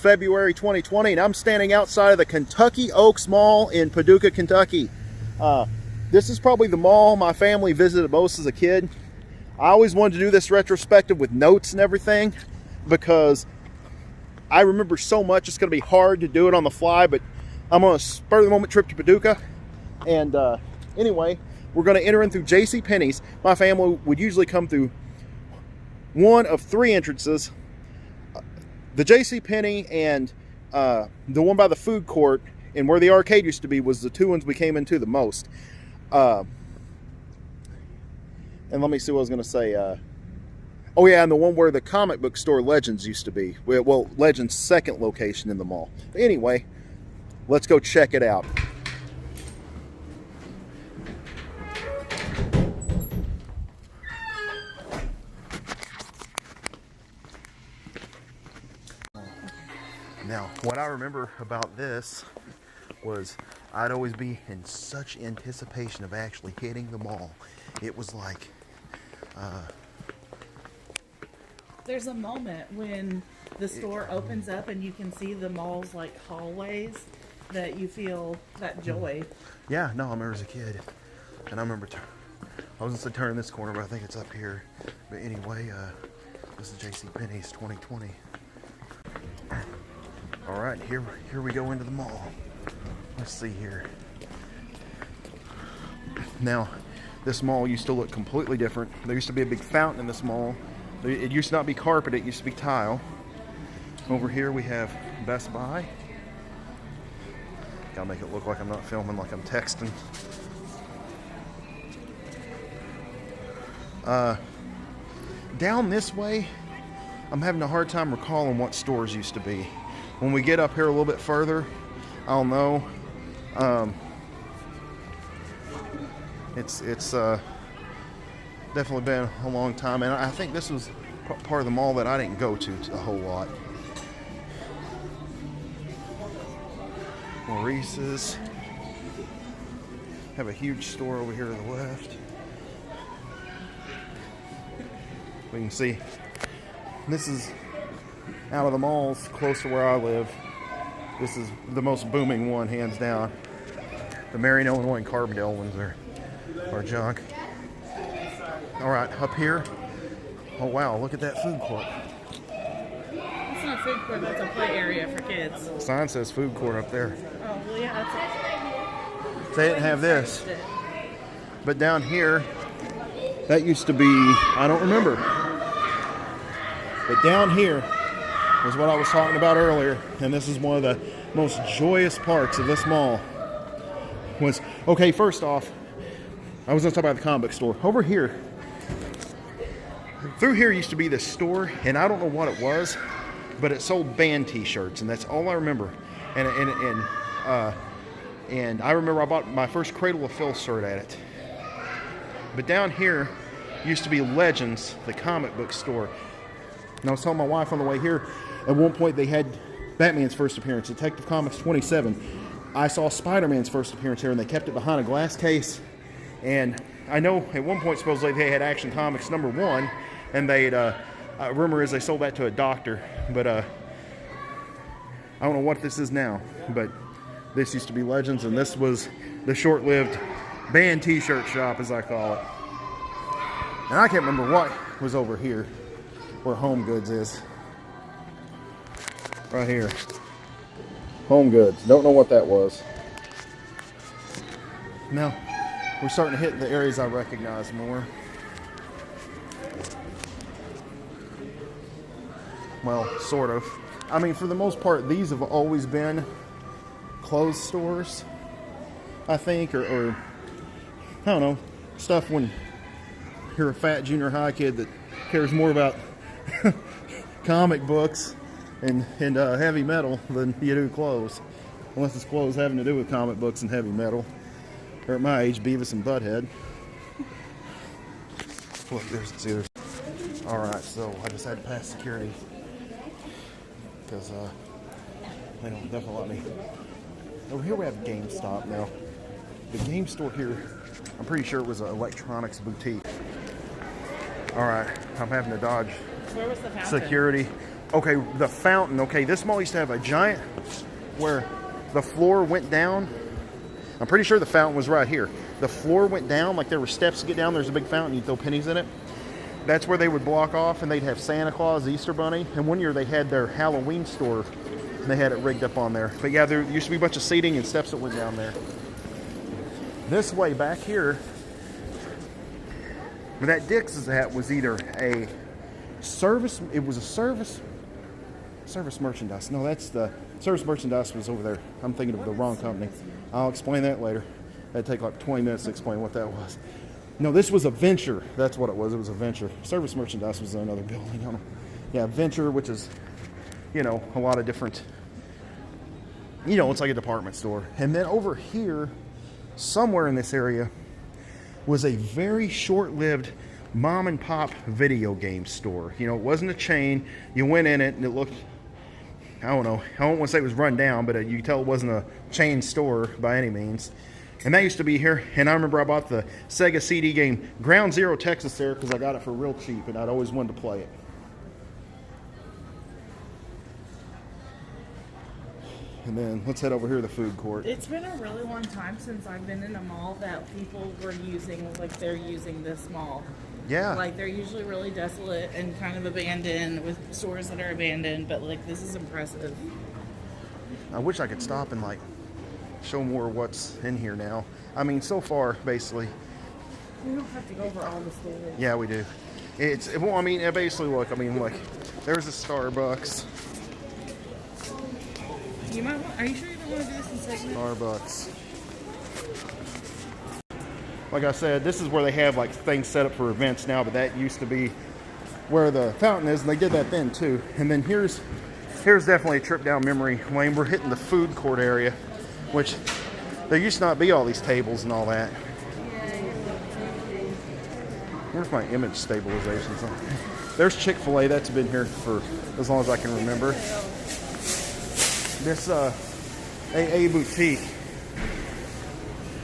February 2020, and I'm standing outside of the Kentucky Oaks Mall in Paducah, Kentucky. This is probably the mall my family visited most as a kid. I always wanted to do this retrospective with notes and everything because I remember so much. It's going to be hard to do it on the fly, but I'm on a spur-of-the-moment trip to Paducah. And anyway, we're going to enter in through JCPenney's. My family would usually come through one of three entrances. The JCPenney and the one by the food court and where the arcade used to be was the two ones we came into the most. And let me see what I was going to say. Oh yeah, and the one where the comic book store Legends used to be. Well, Legends' second location in the mall. But anyway, let's go check it out. Now, what I remember about this was I'd always be in such anticipation of actually hitting the mall. It was like... There's a moment when the store opens up and you can see the mall's like hallways that you feel that joy. Yeah, no, I remember as a kid. And I remember, I was going to turn this corner, but I think it's up here. But anyway, this is JCPenney's 2020. All right, here we go into the mall. Let's see here. Now, this mall used to look completely different. There used to be a big fountain in this mall. It used to not be carpet, it used to be tile. Over here we have Best Buy. Gotta make it look like I'm not filming, like I'm texting. Down this way, I'm having a hard time recalling what stores used to be. When we get up here a little bit further, I'll know. It's definitely been a long time, and I think this was part of the mall that I didn't go to a whole lot. Maurice's. Have a huge store over here to the left. We can see this is out of the malls close to where I live. This is the most booming one, hands down. The Marion, Illinois, and Carbondale ones are junk. All right, up here. Oh wow, look at that food court. That's not a food court, that's a play area for kids. The sign says food court up there. Oh, well, yeah, that's They didn't have this. But down here, that used to be, I don't remember. But down here was what I was talking about earlier, and this is one of the most joyous parts of this mall. Okay, first off, I was going to talk about the comic book store. Over here, through here used to be this store, and I don't know what it was, but it sold band t-shirts, and that's all I remember. And I remember I bought my first Cradle of Filth shirt at it. But down here used to be Legends, the comic book store. And I was telling my wife on the way here, at one point they had Batman's first appearance, Detective Comics 27. I saw Spider-Man's first appearance here, and they kept it behind a glass case. And I know at one point supposedly they had Action Comics #1, and they'd, rumor is they sold that to a doctor. But I don't know what this is now, but this used to be Legends, and this was the short-lived band t-shirt shop, as I call it. And I can't remember what was over here, where Home Goods is. Right here. Home Goods. Don't know what that was. Now, we're starting to hit the areas I recognize more. Well, sort of. I mean, for the most part, these have always been clothes stores, I think, or I don't know, stuff when you're a fat junior high kid that cares more about comic books and heavy metal than you do clothes. Unless it's clothes having to do with comic books and heavy metal. Or at my age, Beavis and Butthead. Look, there's alright, so I just had to pass security. Because they don't definitely let me. Over here we have GameStop now. The game store here, I'm pretty sure it was an electronics boutique. Alright, I'm having to dodge Where was the fountain? security. Okay, the fountain. Okay, this mall used to have a giant where the floor went down. I'm pretty sure the fountain was right here. The floor went down, like there were steps to get down. There's a big fountain. You throw pennies in it. That's where they would block off, and they'd have Santa Claus, Easter Bunny. And one year they had their Halloween store, and they had it rigged up on there. But yeah, there used to be a bunch of seating and steps that went down there. This way back here, where that Dick's is at, was either a service. It was a service merchandise. No, that's the service merchandise was over there. I'm thinking of the wrong company. I'll explain that later. That'd take like 20 minutes to explain what that was. No, this was a Venture. That's what it was. It was a Venture. Service merchandise was another building. I don't know. Yeah, Venture, which is, you know, a lot of different, you know, it's like a department store. And then over here, somewhere in this area, was a very short-lived mom and pop video game store. You know, it wasn't a chain. You went in it and it looked, I don't know, I don't want to say it was run down, but you could tell it wasn't a chain store by any means. And that used to be here, and I remember I bought the Sega CD game Ground Zero Texas there because I got it for real cheap, and I'd always wanted to play it. And then let's head over here to the food court. It's been a really long time since I've been in a mall that people were using, like they're using this mall. Yeah. Like they're usually really desolate and kind of abandoned with stores that are abandoned, but like this is impressive. I wish I could stop and like show more what's in here now. I mean, so far, basically. We don't have to go over all the stores. Yeah, we do. It's, well, I mean, basically, look, I mean, like, there's a Starbucks. You might want, are you sure you don't want to do this in segments? Starbucks. Like I said, this is where they have, like, things set up for events now, but that used to be where the fountain is, and they did that then, too. And then here's definitely a trip down memory lane. We're hitting the food court area, which there used to not be all these tables and all that. Where's my image stabilization? There's Chick-fil-A. That's been here for as long as I can remember. This AA boutique.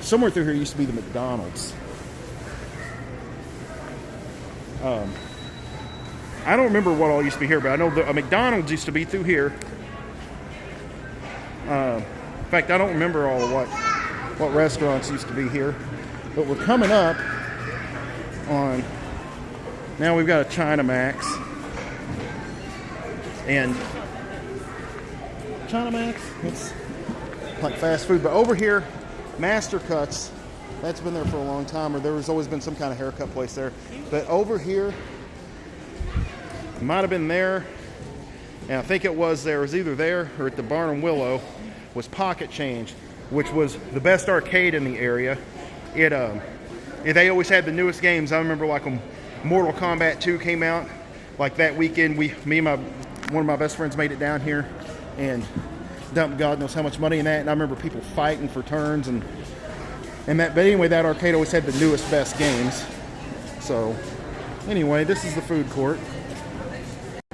Somewhere through here used to be the McDonald's. I don't remember what all used to be here, but I know a McDonald's used to be through here. In fact, I don't remember all of what restaurants used to be here. But we're coming up on, now we've got a China Max. And China Max, it's like fast food. But over here, Master Cuts, that's been there for a long time, or there has always been some kind of haircut place there. But over here, it might have been there, and I think it was either there or at the Barn and Willow, was Pocket Change, which was the best arcade in the area. They always had the newest games. I remember like when Mortal Kombat 2 came out, like that weekend, me and one of my best friends made it down here and dumped God knows how much money in that. And I remember people fighting for turns and that. But anyway, that arcade always had the newest, best games. So anyway, this is the food court.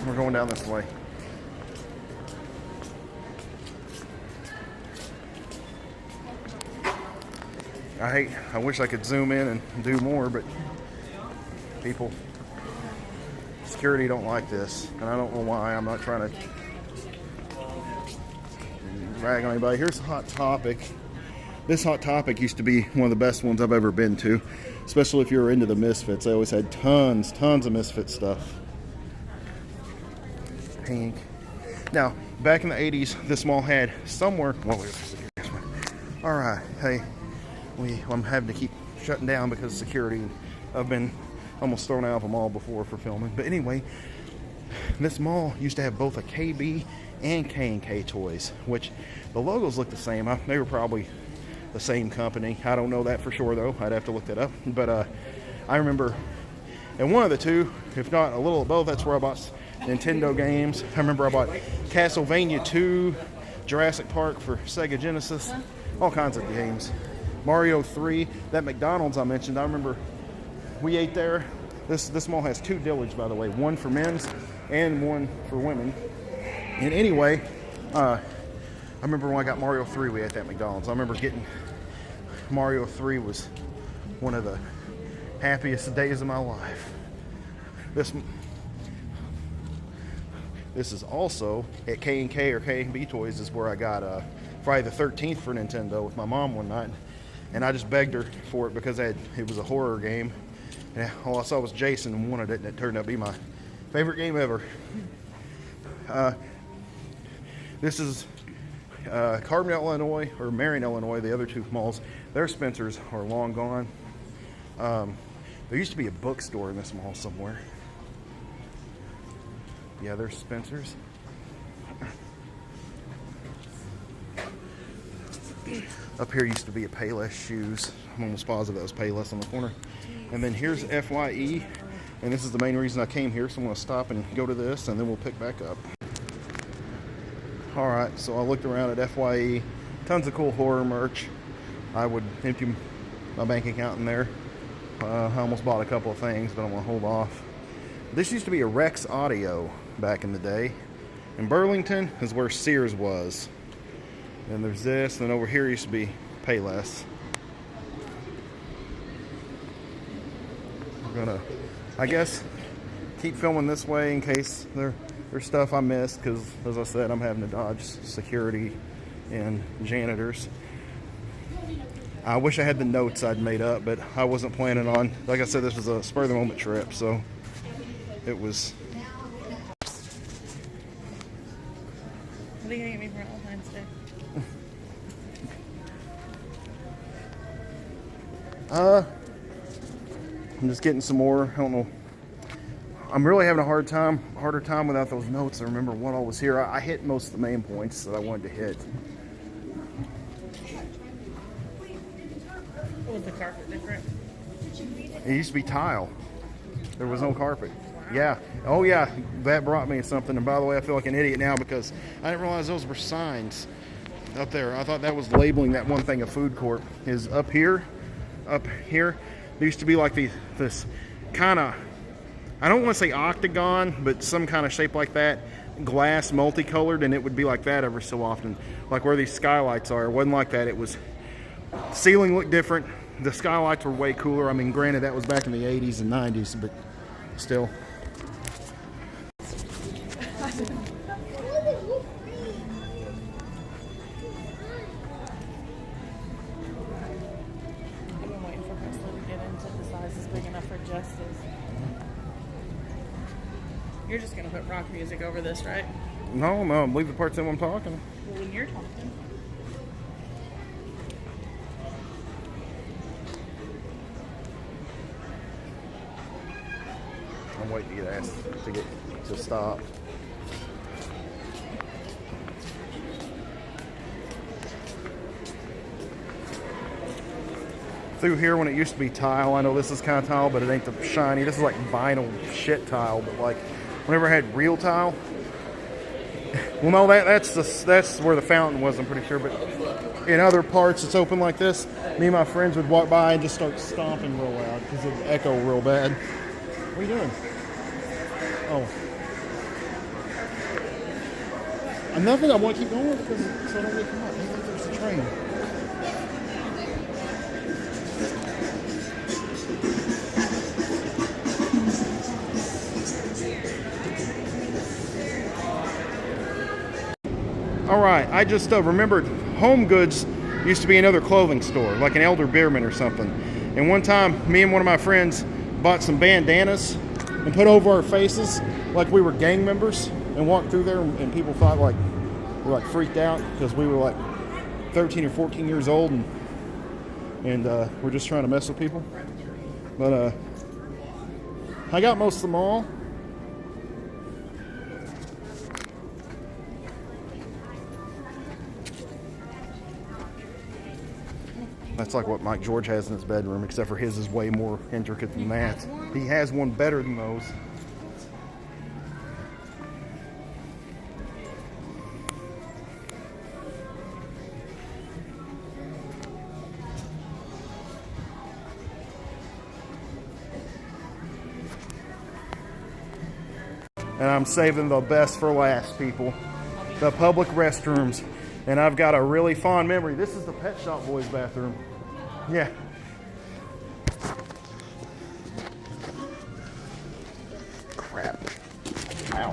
We're going down this way. I wish I could zoom in and do more, but security don't like this, and I don't know why. I'm not trying to rag on anybody. Here's Hot Topic. This Hot Topic used to be one of the best ones I've ever been to, especially if you were into the Misfits. They always had tons of Misfit stuff. Pink. Now, back in the 80s, this mall had somewhere. All right, hey. I'm having to keep shutting down because of security. I've been almost thrown out of a mall before for filming. But anyway, this mall used to have both a KB and K&K toys, which the logos look the same. They were probably the same company. I don't know that for sure, though. I'd have to look that up. But I remember in one of the two, if not a little of both, that's where I bought Nintendo games. I remember I bought Castlevania 2, Jurassic Park for Sega Genesis, all kinds of games. Mario 3, that McDonald's I mentioned, I remember we ate there. This mall has two dillages, by the way, one for men's and one for women. And anyway, I remember when I got Mario 3, we ate that McDonald's. I remember getting Mario 3 was one of the happiest days of my life. This is also at K&K or K&B Toys is where I got Friday the 13th for Nintendo with my mom one night. And I just begged her for it because it was a horror game. And all I saw was Jason and wanted it, and it turned out to be my favorite game ever. This is Carbondale, Illinois, or Marion, Illinois, the other two malls. Their Spencers are long gone. There used to be a bookstore in this mall somewhere. Yeah, there's Spencers. Up here used to be a Payless Shoes. I'm almost positive that was Payless on the corner. And then here's FYE, and this is the main reason I came here, so I'm going to stop and go to this, and then we'll pick back up. Alright, so I looked around at FYE. Tons of cool horror merch. I would empty my bank account in there. I almost bought a couple of things, but I'm going to hold off. This used to be a Rex Audio back in the day. In Burlington is where Sears was. And there's this, and then over here used to be Payless. I'm gonna, I guess, keep filming this way in case there's stuff I missed, because as I said, I'm having to dodge security and janitors. I wish I had the notes I'd made up, but I wasn't planning on, like I said, this was a spur of the moment trip, so it was. What are you gonna get me for Valentine's Day? I'm just getting some more. I don't know. I'm really having a harder time without those notes. I remember what all was here. I hit most of the main points that I wanted to hit. Was the carpet different? It used to be tile. There was no carpet. Yeah. Oh yeah. That brought me something. And by the way, I feel like an idiot now because I didn't realize those were signs up there. I thought that was labeling that one thing a food court. Is up here. There used to be like this kind of, I don't want to say octagon, but some kind of shape like that, glass multicolored, and it would be like that every so often, like where these skylights are. It wasn't like that. It was, ceiling looked different. The skylights were way cooler. I mean, granted, that was back in the 80s and 90s, but still. You're just gonna put rock music over this, right? No, leave the parts in when I'm talking. Well, when you're talking. I'm waiting to get asked to stop. Through here when it used to be tile, I know this is kind of tile, but it ain't the shiny. This is like vinyl shit tile, but like whenever I had real tile, well, no, that's where the fountain was, I'm pretty sure. But in other parts, it's open like this. Me and my friends would walk by and just start stomping real loud because it'd echo real bad. What are you doing? Oh, nothing. I want to keep going because so I don't get come up. Maybe there's a train. All right, I just remembered Home Goods used to be another clothing store, like an Elder Beerman or something. And one time, me and one of my friends bought some bandanas and put over our faces like we were gang members and walked through there, and people thought like we were like freaked out because we were like 13 or 14 years old and we're just trying to mess with people. But I got most of them all. That's like what Mike George has in his bedroom, except for his is way more intricate than that. He has one better than those. And I'm saving the best for last, people. The public restrooms. And I've got a really fond memory. This is the Pet Shop Boys bathroom. Yeah. Crap. Ow.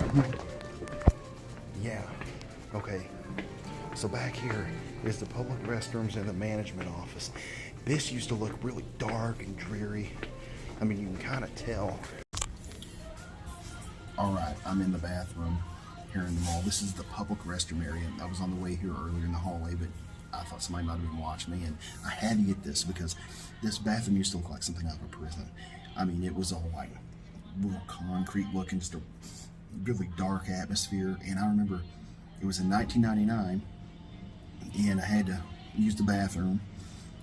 So back here is the public restrooms and the management office. This used to look really dark and dreary. I mean, you can kind of tell. All right, I'm in the bathroom here in the mall. This is the public restroom area. I was on the way here earlier in the hallway, but I thought somebody might have been watching me, and I had to get this because this bathroom used to look like something out of a prison. I mean, it was all like real concrete looking, just a really dark atmosphere. And I remember it was in 1999, and I had to use the bathroom,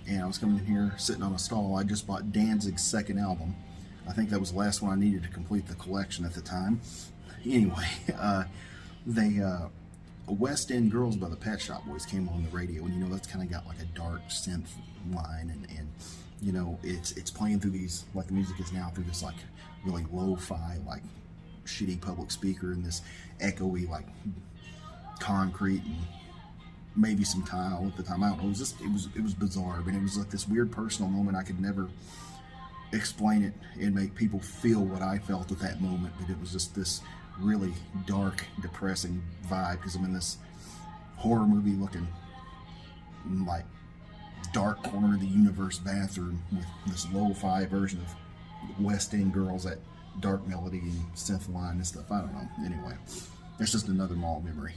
and I was coming in here sitting on a stall. I just bought Danzig's second album. I think that was the last one I needed to complete the collection at the time. Anyway, West End Girls by the Pet Shop Boys came on the radio, and you know, that's kind of got like a dark synth line, and you know, it's playing through these, like the music is now, through this like really lo-fi, like shitty public speaker, and this echoey like concrete and maybe some tile at the time. I don't know. It was bizarre, but it was like this weird personal moment. I could never explain it and make people feel what I felt at that moment, but it was just this really dark, depressing vibe, because I'm in this horror movie looking like dark corner of the universe bathroom with this lo-fi version of West End Girls, that dark melody and synth line and stuff. I don't know. Anyway, that's just another mall memory.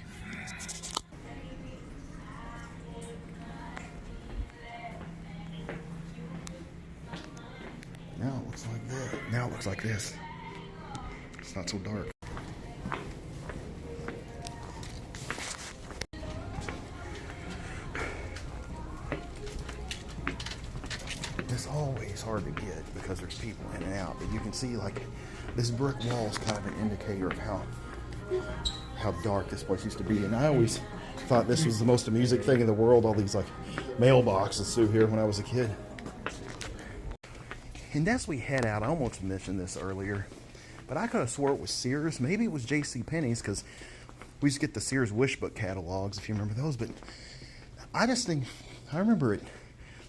Now it looks like that. Now it looks like this. It's not so dark. It's always hard to get because there's people in and out, but you can see like this brick wall is kind of an indicator of how dark this place used to be. And I always thought this was the most amusing thing in the world, all these like mailboxes through here when I was a kid. And as we head out, I almost mentioned this earlier, but I could have swore it was Sears. Maybe it was JCPenney's, because we used to get the Sears Wish Book catalogs, if you remember those. But I just think, I remember it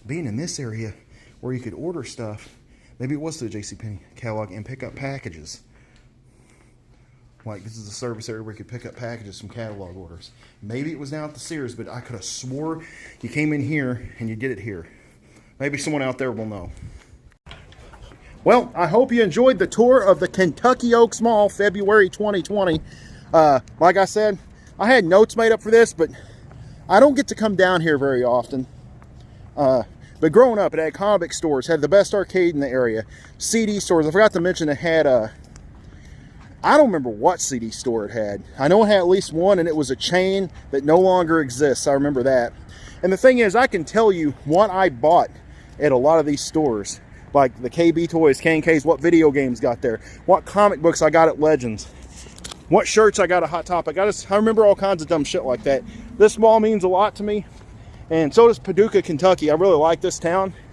being in this area where you could order stuff. Maybe it was the JCPenney catalog and pick up packages. Like, this is a service area where you could pick up packages from catalog orders. Maybe it was down at the Sears, but I could have swore you came in here and you get it here. Maybe someone out there will know. Well, I hope you enjoyed the tour of the Kentucky Oaks Mall, February 2020. Like I said, I had notes made up for this, but I don't get to come down here very often. But growing up, it had comic stores, had the best arcade in the area, CD stores. I forgot to mention it had I don't remember what CD store it had. I know it had at least one, and it was a chain that no longer exists. I remember that. And the thing is, I can tell you what I bought at a lot of these stores. Like the KB Toys, K&Ks, what video games got there, what comic books I got at Legends, what shirts I got at Hot Topic. I remember all kinds of dumb shit like that. This mall means a lot to me, and so does Paducah, Kentucky. I really like this town.